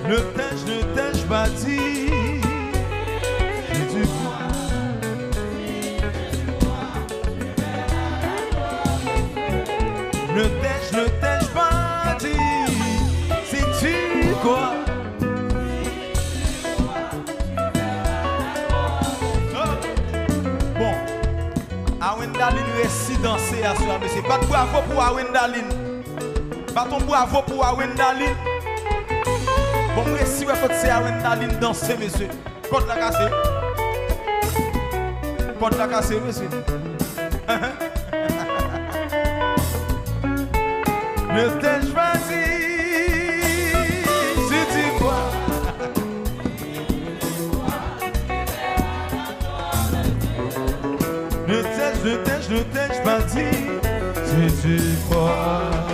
Ne t'ai-je pas dit? Si tu crois. Ne t'ai-je pas dit? Si tu crois. Bon, Awendaline réussit danser à soi, mais c'est pas de bravo pour Awendaline. Pas ton bravo pour Awendaline. Bon, réussit ouais, c'est Awendaline danser, monsieur. Côte la cassée. Côte la cassée, monsieur. Ne t'ai-je pas dit? Si tu crois. Ne t'ai-je pas dit? Si tu crois.